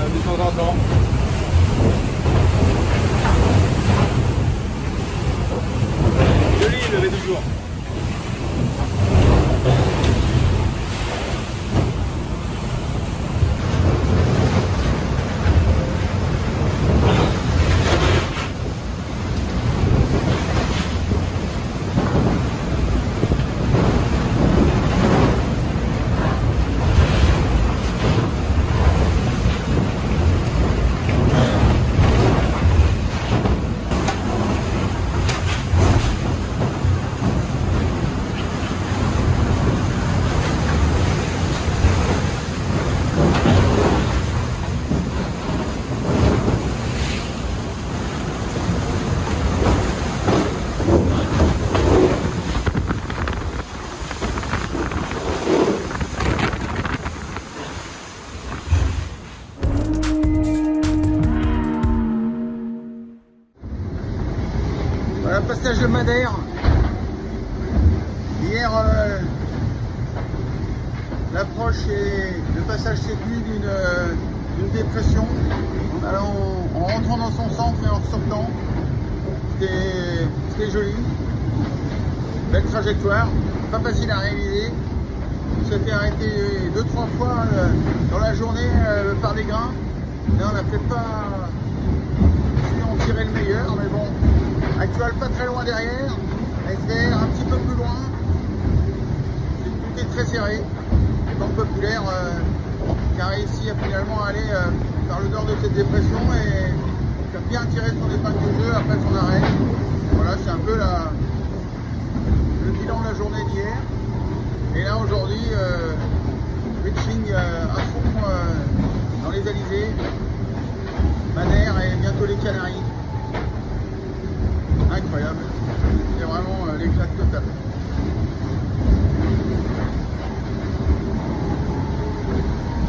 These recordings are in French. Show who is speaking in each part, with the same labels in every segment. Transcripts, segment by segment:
Speaker 1: De temps en temps. Joli, levé du jour.
Speaker 2: Voilà, passage de Madère. Hier, l'approche et le passage sécu d'une dépression en rentrant dans son centre et en ressortant. C'était joli. Belle trajectoire, pas facile à réaliser. On s'est fait arrêter 2-3 fois dans la journée par des grains. Là, on n'a peut-être pas su en tirer le meilleur, mais bon. Actuel pas très loin derrière, SVR un petit peu plus loin, tout est très serré. Les banques populaires qui a réussi à finalement aller vers le nord de cette dépression et qui a bien tiré son épingle du jeu après son arrêt. Voilà, c'est un peu le bilan de la journée d'hier. Et là aujourd'hui, reaching à fond dans les Alizés, Madère et bientôt les Canaries. Incroyable, c'est vraiment l'éclat total.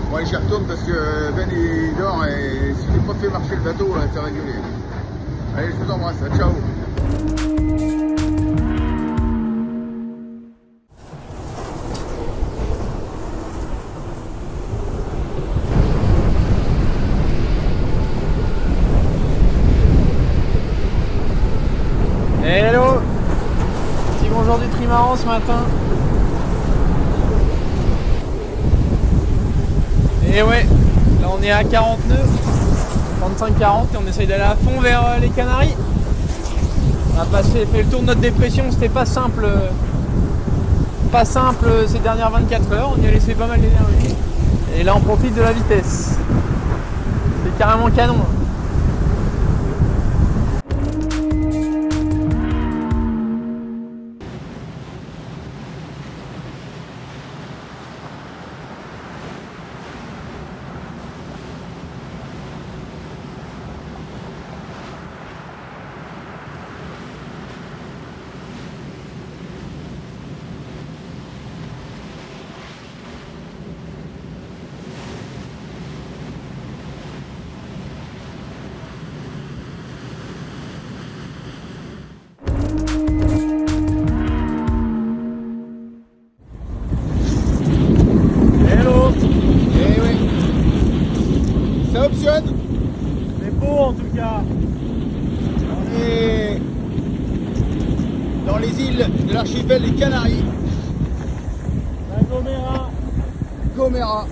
Speaker 2: Bon allez, j'y retourne parce que Ben il dort et si j'ai pas fait marcher le bateau, ça va gueuler. Allez, je vous embrasse, ciao.
Speaker 3: Hello, petit bonjour du trimaran ce matin. Et ouais, là on est à 40 nœuds, 35-40 et on essaye d'aller à fond vers les Canaries. On a fait le tour de notre dépression, c'était pas simple ces dernières 24 heures, on y a laissé pas mal d'énergie. Et là on profite de la vitesse. C'est carrément canon. C'est beau en tout cas.
Speaker 2: On est dans les îles de l'archipel des Canaries.
Speaker 3: La Gomera.
Speaker 2: Gomera.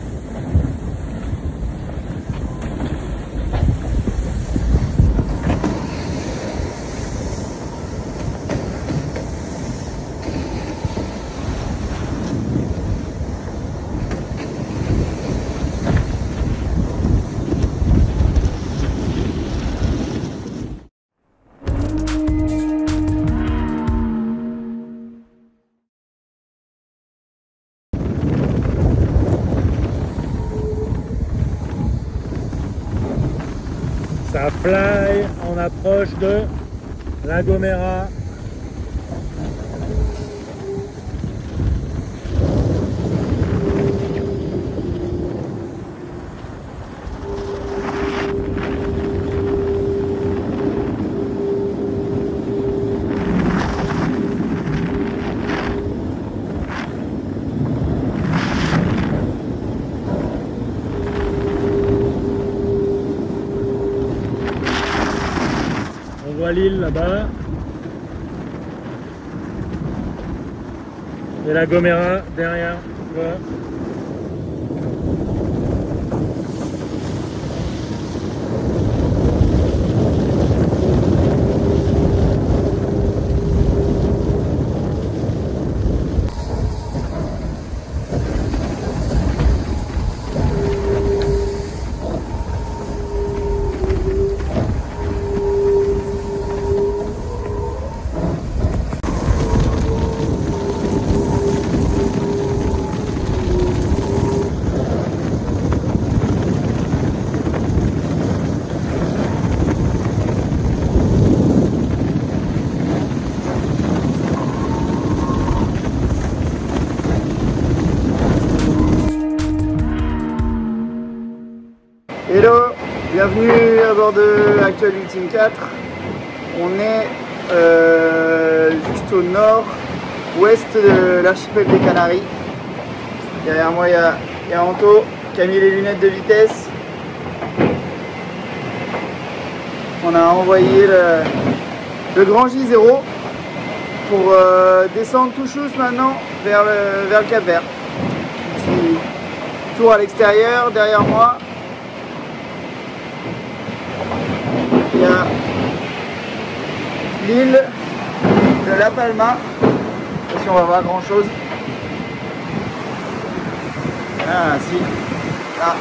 Speaker 3: Ça fly, on approche de La Gomera.
Speaker 4: voit l'île là-bas. Et la Gomera derrière, tu vois.
Speaker 5: Hello, bienvenue à bord de Actual Ultime 4. On est juste au nord-ouest de l'archipel des Canaries. Derrière moi, il y a Anto qui a mis les lunettes de vitesse. On a envoyé le grand J0 pour descendre tout chousse maintenant vers le Cap Vert. Petit tour à l'extérieur, derrière moi. Il y a l'île de La Palma. Je ne sais pas si on va voir grand chose. Ah si, là.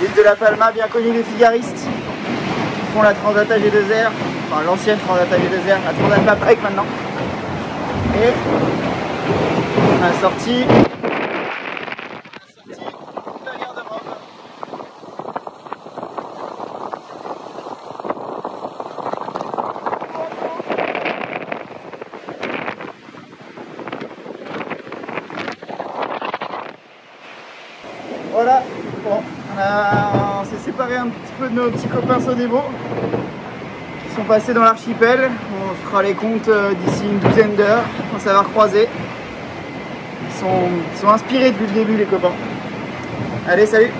Speaker 5: L'île de La Palma, bien connue des figaristes qui font la Transat AG2R, enfin l'ancienne Transat AG2R, la Transat Paprec maintenant. Et on a sorti la garde-robe. Voilà, bon, on s'est séparé un petit peu de nos petits copains Sodebo qui sont passés dans l'archipel. On fera les comptes d'ici une douzaine d'heures quand ça va recroiser. Ils sont inspirés depuis le début les copains. Allez, salut!